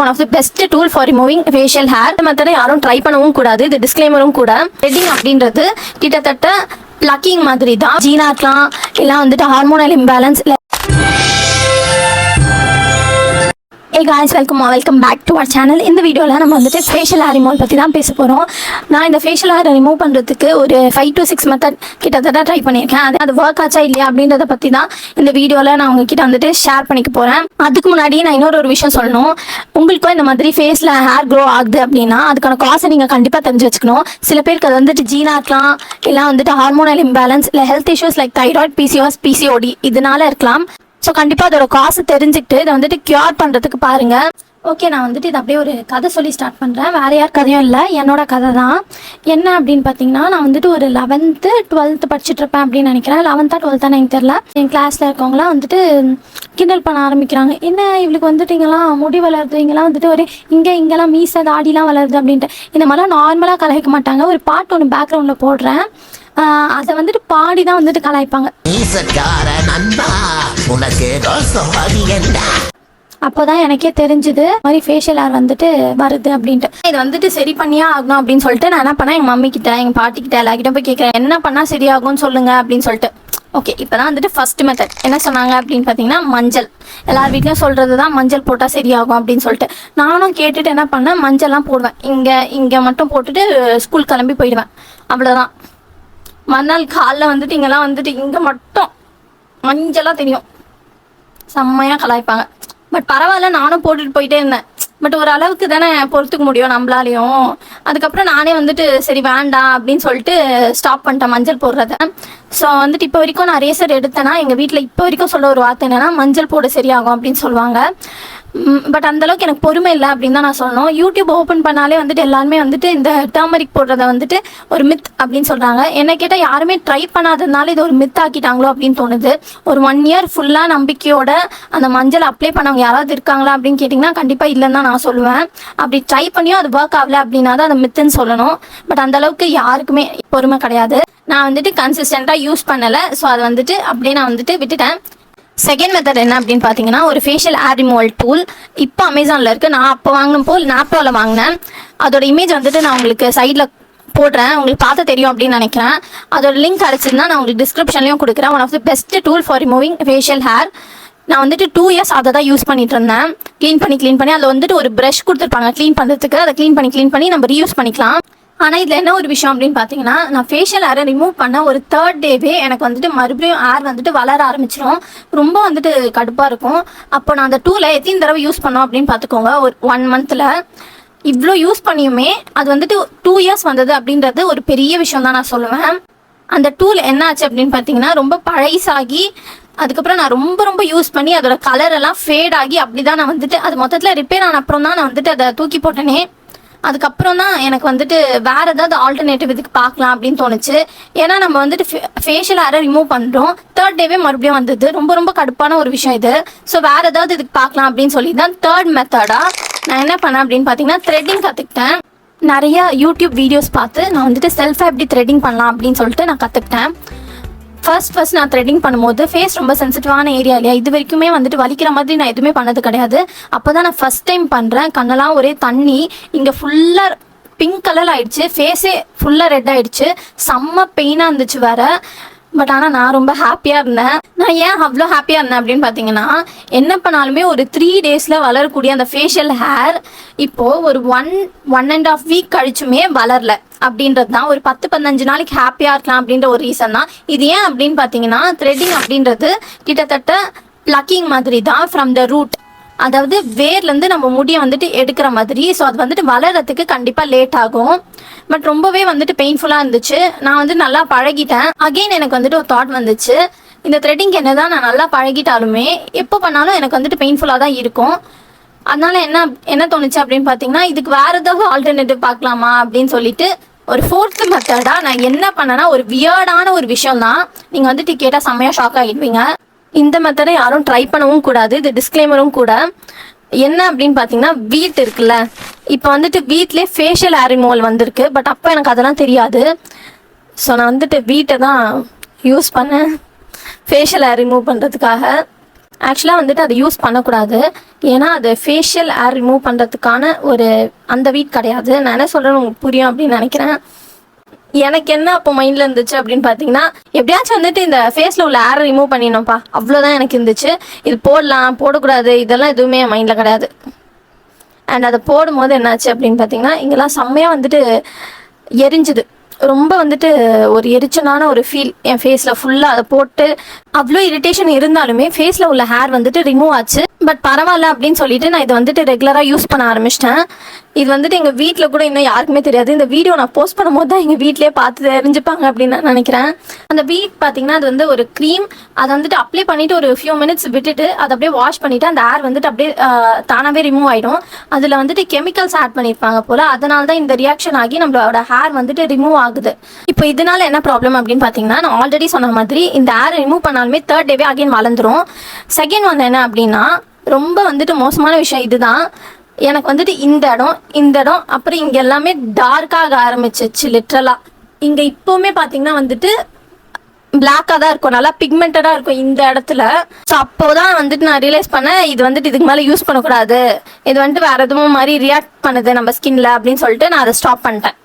One of the best tool for removing facial hair. இந்த மெத்தடை யாரும் ட்ரை பண்ணவும் கூடாது. இது டிஸ்க்ளைமரும் கூட. த்ரெட்டிங் அப்படின்றது கிட்டத்தட்ட பிளக்கிங் மாதிரி தான். ஜீனா இருக்கலாம், இல்லை வந்துட்டு hormonal imbalance. Hey guys, welcome back to our channel. இந்த வீடியோவில் நம்ம வந்துட்டு ஃபேஷியல் ஹேர் ரிமூவல் பற்றி தான் பேச போகிறோம். நான் இந்த ஃபேஷியல் ஹேர் ரிமூவ் பண்ணுறதுக்கு ஒரு 5 to 6 மெத்தட் கிட்டத்தட்ட ட்ரை பண்ணியிருக்கேன். அது ஒர்க் ஆச்சா இல்லையா அப்படின்றத பற்றி தான் இந்த வீடியோவில் நான் உங்ககிட்ட வந்துட்டு ஷேர் பண்ணிக்க போகிறேன். அதுக்கு முன்னாடி நான் இன்னொரு விஷயம் சொல்லணும். உங்களுக்கும் இந்த மாதிரி ஃபேஸில் ஹேர் க்ரோ ஆகுது அப்படின்னா அதுக்கான காசை நீங்கள் கண்டிப்பாக தெரிஞ்சு வச்சுக்கணும். சில பேருக்கு அது வந்துட்டு ஜீனா இருக்கலாம், இல்லை வந்துட்டு ஹார்மோனல் இம்பேலன்ஸ், இல்லை health issues like thyroid, PCOS, PCOD இதனால இருக்கலாம். ஸோ கண்டிப்பாக அதோட காசு தெரிஞ்சுக்கிட்டு இதை வந்துட்டு க்யூர் பண்ணுறதுக்கு பாருங்கள். ஓகே, நான் வந்துட்டு இதை அப்படியே ஒரு கதை சொல்லி ஸ்டார்ட் பண்ணுறேன். வேறு யார் கதையும் இல்லை, என்னோட கதை தான். என்ன அப்படின்னு பார்த்தீங்கன்னா, நான் வந்துட்டு ஒரு 11th 12th படிச்சுட்டு இருப்பேன் அப்படின்னு நினைக்கிறேன். 11th 12th எனக்கு தெரில. என் கிளாஸில் இருக்கவங்களாம் வந்துட்டு கிண்டல் பண்ண ஆரம்பிக்கிறாங்க. என்ன இவளுக்கு வந்துட்டு இங்கெல்லாம் முடி வளருது, இங்கெல்லாம் வந்துட்டு ஒரு இங்கெல்லாம் மீசை தாடிலாம் வளருது அப்படின்ட்டு. இந்த மாதிரிலாம் நார்மலாக கலாய்க்க மாட்டாங்க. ஒரு பாட்டு ஒன்று பேக்ரவுண்டில் போடுறேன், அதை வந்துட்டு பாடி தான் வந்துட்டு கலாய்ப்பாங்க. அப்போதான் எனக்கே தெரிஞ்சுது மாதிரி ஃபேஷியல் ஹேர் வந்துட்டு வருது அப்படின்ட்டு. இது வந்துட்டு சரி பண்ணியே ஆகணும் அப்படின்னு சொல்லிட்டு நான் என்ன பண்ணேன், எங்கள் மம்மி கிட்ட, எங்கள் பாட்டி கிட்ட எல்லாருக்கிட்ட போய் கேட்குறேன், என்ன பண்ணால் சரியாகும்னு சொல்லுங்க அப்படின்னு சொல்லிட்டு. ஓகே, இப்போ தான் வந்துட்டு ஃபர்ஸ்ட் மெத்தட் என்ன சொன்னாங்க அப்படின்னு பார்த்தீங்கன்னா, மஞ்சள். எல்லார் வீட்லையும் சொல்கிறது தான் மஞ்சள் போட்டால் சரியாகும் அப்படின்னு சொல்லிட்டு. நானும் கேட்டுட்டு என்ன பண்ணேன், மஞ்சள்லாம் போடுவேன். இங்கே மட்டும் போட்டுட்டு ஸ்கூல் கிளம்பி போயிடுவேன். அவ்வளோதான். மறுநாள் காலைல வந்துட்டு இங்கெல்லாம் வந்துட்டு இங்கே மட்டும் மஞ்சளாக தெரியும். செம்மையாக கலாய்ப்பாங்க. பட் பரவாயில்ல, நானும் போட்டுட்டு போயிட்டே இருந்தேன். பட் ஒரு அளவுக்கு தானே பொறுத்துக்க முடியும் நம்மளாலையும். அதுக்கப்புறம் நானே வந்துட்டு சரி வேண்டாம் அப்படின்னு சொல்லிட்டு ஸ்டாப் பண்ணிட்டேன் மஞ்சள் போடுறத. ஸோ வந்துட்டு இப்போ வரைக்கும் நான் ரேசர் எடுத்தேன்னா எங்கள் வீட்டில் இப்போ வரைக்கும் சொல்ல ஒரு வார்த்தை என்னென்னா, மஞ்சள் போட சரியாகும் அப்படின்னு சொல்லுவாங்க. பட் அந்தளவுக்கு எனக்கு பொறுமை இல்லை அப்படின்னு தான் நான் சொல்லணும். யூடியூப் ஓப்பன் பண்ணாலே வந்துட்டு எல்லாருமே வந்துட்டு இந்த டர்மரிக் போடுறத வந்துட்டு ஒரு மித் அப்படின்னு சொல்கிறாங்க. என்ன கேட்டால் யாருமே ட்ரை பண்ணாததுனால இது ஒரு மித் ஆக்கிட்டாங்களோ அப்படின்னு தோணுது. ஒரு 1 year ஃபுல்லாக நம்பிக்கையோட அந்த மஞ்சள் அப்ளை பண்ணவங்க யாராவது இருக்காங்களா அப்படின்னு கேட்டிங்கன்னா கண்டிப்பாக இல்லைன்னு தான் நான் சொல்லுவேன். அப்படி ட்ரை பண்ணியும் அது ஒர்க் ஆகலை அப்படின்னா தான் அதை மித்துன்னு சொல்லணும். பட் அந்தளவுக்கு யாருக்குமே பொறுமை கிடையாது. நான் வந்துட்டு கன்சிஸ்டண்ட்டாக யூஸ் பண்ணலை. ஸோ அதை வந்துட்டு அப்படியே நான் வந்துட்டு விட்டுட்டேன். செகண்ட் மெத்தட் என்ன அப்படின்னு பார்த்தீங்கன்னா, ஒரு ஃபேஷியல் ஹேர் ரிமூவல் டூல் இப்போ அமேசானில் இருக்குது. நான் அப்போ வாங்கினப்போ நாப்டோவில் வாங்கினேன். அதோட இமேஜ் வந்துட்டு நான் உங்களுக்கு சைடில் போடுறேன், உங்களுக்கு பார்த்து தெரியும் அப்படின்னு நினைக்கிறேன். அதோட லிங்க் கிடச்சிருந்தா நான் உங்களுக்கு டிஸ்கிரிப்ஷன்லையும் கொடுக்குறேன். One of the best tool for removing facial hair. நான் வந்துட்டு 2 years அதை தான் யூஸ் பண்ணிட்டு இருந்தேன். க்ளீன் பண்ணி அதில் வந்துட்டு ஒரு ப்ரஷ் கொடுத்துருப்பாங்க க்ளீன் பண்ணுறதுக்கு. அதை க்ளீன் பண்ணி நம்ம ரீயூஸ் பண்ணிக்கலாம். ஆனால் இதில் என்ன ஒரு விஷயம் அப்படின்னு பார்த்தீங்கன்னா, நான் ஃபேஷியல் ஹேரை ரிமூவ் பண்ண ஒரு 3rd டேவே எனக்கு வந்துட்டு மறுபடியும் ஹேர் வந்துட்டு வளர ஆரம்பிச்சிடும். ரொம்ப வந்துட்டு கடுப்பாக இருக்கும். அப்போ நான் அந்த டூலை எத்தனை தடவை யூஸ் பண்ணோம் அப்படின்னு பார்த்துக்கோங்க. ஒரு 1 monthல இவ்வளோ யூஸ் பண்ணியுமே அது வந்துட்டு 2 years வந்தது அப்படின்றது ஒரு பெரிய விஷயம் தான் நான் சொல்லுவேன். அந்த டூல் என்ன ஆச்சு அப்படின்னு பார்த்தீங்கன்னா, ரொம்ப பழைசாகி அதுக்கப்புறம் நான் ரொம்ப யூஸ் பண்ணி அதோட கலர் எல்லாம் ஃபேட் ஆகி அப்படி தான் நான் வந்துட்டு அது மொத்தத்தில் ரிப்பேர் ஆன அப்புறம் தான் நான் வந்துட்டு அதை தூக்கி போட்டேனே. அதுக்கப்புறம் தான் எனக்கு வந்துட்டு வேற ஏதாவது ஆல்டர்னேட்டிவ் இதுக்கு பார்க்கலாம் அப்படின்னு தோணுச்சு. ஏன்னா நம்ம வந்துட்டு ஃபேஷியல் ஹேரை ரிமூவ் பண்ணுறோம், 3rd டேவே மறுபடியும் வந்தது. ரொம்ப கடுப்பான ஒரு விஷயம் இது. ஸோ வேற ஏதாவது இதுக்கு பார்க்கலாம் அப்படின்னு சொல்லி தான் 3rd மெத்தடாக நான் என்ன பண்ணேன் அப்படின்னு பார்த்தீங்கன்னா, த்ரெட்டிங் கற்றுக்கிட்டேன். நிறைய யூடியூப் வீடியோஸ் பார்த்து நான் வந்துட்டு செல்ஃபாக எப்படி த்ரெட்டிங் பண்ணலாம் அப்படின்னு சொல்லிட்டு நான் கற்றுக்கிட்டேன். ஃபர்ஸ்ட் நான் த்ரெட்டிங் பண்ணும்போது ஃபேஸ் ரொம்ப சென்சிட்டிவான ஏரியா இல்லையா, இது வரைக்குமே வந்துட்டு வலிக்கிற மாதிரி நான் எதுவுமே பண்ணது கிடையாது. அப்போ தான் நான் ஃபர்ஸ்ட் டைம் பண்ணுறேன். கண்ணெல்லாம் ஒரே தண்ணி, இங்கே ஃபுல்லாக பிங்க் கலர் ஆயிடுச்சு, ஃபேஸே ஃபுல்லாக ரெட் ஆயிடுச்சு. செம்ம பெயினாக இருந்துச்சு வேற. பட் ஆனால் நான் ரொம்ப ஹாப்பியாக இருந்தேன். நான் ஏன் அவ்வளோ ஹாப்பியாக இருந்தேன் அப்படின்னு பார்த்தீங்கன்னா, என்ன பண்ணாலுமே ஒரு 3 days வளரக்கூடிய அந்த ஃபேஷியல் ஹேர் இப்போது ஒரு 1.5 week கழிச்சுமே வளரல அப்படின்றது தான். ஒரு 10-15 நாளைக்கு ஹாப்பியாக இருக்கலாம் அப்படின்ற ஒரு ரீசன் தான் இது. ஏன் அப்படின்னு பார்த்தீங்கன்னா, த்ரெட்டிங் அப்படின்றது கிட்டத்தட்ட பிளக்கிங் மாதிரி தான் ஃப்ரம் த ரூட். அதாவது வேர்லேருந்து நம்ம முடியை வந்துட்டு எடுக்கிற மாதிரி. ஸோ அது வந்துட்டு வளர்கிறதுக்கு கண்டிப்பாக லேட் ஆகும். பட் ரொம்பவே வந்துட்டு பெயின்ஃபுல்லாக இருந்துச்சு. நான் வந்து நல்லா பழகிட்டேன். அகெயின் எனக்கு வந்துட்டு ஒரு தாட் வந்துச்சு, இந்த த்ரெட்டிங் என்ன தான் நான் நல்லா பழகிட்டாலுமே எப்போ பண்ணாலும் எனக்கு வந்துட்டு பெயின்ஃபுல்லாக தான் இருக்கும். அதனால என்ன தோணுச்சு அப்படின்னு பார்த்தீங்கன்னா, இதுக்கு வேற ஏதாவது ஆல்டர்னேட்டிவ் பார்க்கலாமா அப்படின்னு சொல்லிட்டு ஒரு 4th மெத்தடாக நான் என்ன பண்ணேன்னா, ஒரு வியர்டான ஒரு விஷயம் தான். நீங்கள் வந்துட்டு கேட்டால் செம்மையாக ஷாக் ஆகிடுவீங்க. இந்த மெத்தடை யாரும் ட்ரை பண்ணவும் கூடாது. இது டிஸ்க்ளைமரும் கூட. என்ன அப்படின்னு பார்த்தீங்கன்னா, வீட் இருக்குல்ல, இப்போ வந்துட்டு வீட்லேயே ஃபேஷியல் ஹேர் ரிமூவல் வந்திருக்கு. பட் அப்போ எனக்கு அதெல்லாம் தெரியாது. ஸோ நான் வந்துட்டு வீட்டை தான் யூஸ் பண்ணேன் ஃபேஷியல் ஹேர் ரிமூவ் பண்ணுறதுக்காக. ஆக்சுவலாக வந்துட்டு அதை யூஸ் பண்ணக்கூடாது. ஏன்னா அது ஃபேஷியல் ஏர் ரிமூவ் பண்ணுறதுக்கான ஒரு அந்த வீட் கிடையாது. நான் என்ன சொல்கிறேன்னு உங்களுக்கு புரியும் அப்படின்னு நினைக்கிறேன். எனக்கு என்ன அப்போ மைண்டில் இருந்துச்சு அப்படின்னு பார்த்தீங்கன்னா, எப்படியாச்சும் வந்துட்டு இந்த ஃபேஸில் உள்ள ஏர் ரிமூவ் பண்ணிடணும்ப்பா, அவ்வளோதான் எனக்கு இருந்துச்சு. இது போடலாம் போடக்கூடாது இதெல்லாம் எதுவுமே என் மைண்டில் கிடையாது. அண்ட் அதை போடும்போது என்னாச்சு அப்படின்னு பார்த்தீங்கன்னா, இங்கெல்லாம் செம்மையாக வந்துட்டு எரிஞ்சுது. ரொம்ப வந்துட்டு ஒரு எரிச்சலான ஒரு ஃபீல் என் ஃபேஸில் ஃபுல்லாக. அதை போட்டு அவ்வளோ இரிட்டேஷன் இருந்தாலுமே ஃபேஸில் உள்ள ஹேர் வந்துட்டு ரிமூவ் ஆச்சு. பட் பரவாயில்ல அப்படின்னு சொல்லிட்டு நான் இதை வந்துட்டு ரெகுலராக யூஸ் பண்ண ஆரம்பிச்சிட்டேன். இது வந்துட்டு எங்கள் வீட்டில் கூட இன்னும் யாருக்குமே தெரியாது. இந்த வீடியோ நான் போஸ்ட் பண்ணும்போது தான் எங்கள் வீட்லேயே பார்த்து தெரிஞ்சுப்பாங்க அப்படின்னு நான் நினைக்கிறேன். அந்த வீட் பார்த்தீங்கன்னா அது வந்து ஒரு க்ரீம். அதை வந்துட்டு அப்ளை பண்ணிவிட்டு ஒரு ஃபியூ மினிட்ஸ் விட்டுட்டு அதை அப்படியே வாஷ் பண்ணிவிட்டு அந்த ஏர் வந்துட்டு அப்படியே தானாகவே ரிமூவ் ஆகிடும். அதில் வந்துட்டு கெமிக்கல்ஸ் ஆட் பண்ணியிருப்பாங்க போல். அதனால தான் இந்த ரியாக்ஷன் ஆகி நம்மளோட ஹேர் வந்துட்டு ரிமூவ் ஆகுது. இப்போ இதனால என்ன ப்ராப்ளம் அப்படின்னு பார்த்தீங்கன்னா, நான் ஆல்ரெடி சொன்ன மாதிரி இந்த ஏர் ரிமூவ் பண்ணாலுமே 3rd டேவே அகைன் வளர்ந்துரும். செகண்ட் ஒன்று என்ன அப்படின்னா, ரொம்ப வந்துட்டு மோசமான விஷயம் இதுதான். எனக்கு வந்துட்டு இந்த இடம் அப்புறம் இங்கே எல்லாமே டார்க்காக ஆரம்பிச்சிச்சு லிட்ரலாக. இங்கே இப்போவுமே பார்த்தீங்கன்னா வந்துட்டு பிளாக்காக தான் இருக்கும், நல்லா பிக்மெண்டடாக இருக்கும் இந்த இடத்துல. ஸோ அப்போ தான் வந்துட்டு நான் ரியலைஸ் பண்ணேன், இது வந்துட்டு இதுக்கு மேலே யூஸ் பண்ணக்கூடாது, இது வந்துட்டு வேறு எதுவும் மாதிரி ரியாக்ட் பண்ணுது நம்ம ஸ்கின்ல அப்படின்னு சொல்லிட்டு நான் அதை ஸ்டாப் பண்ணிட்டேன்.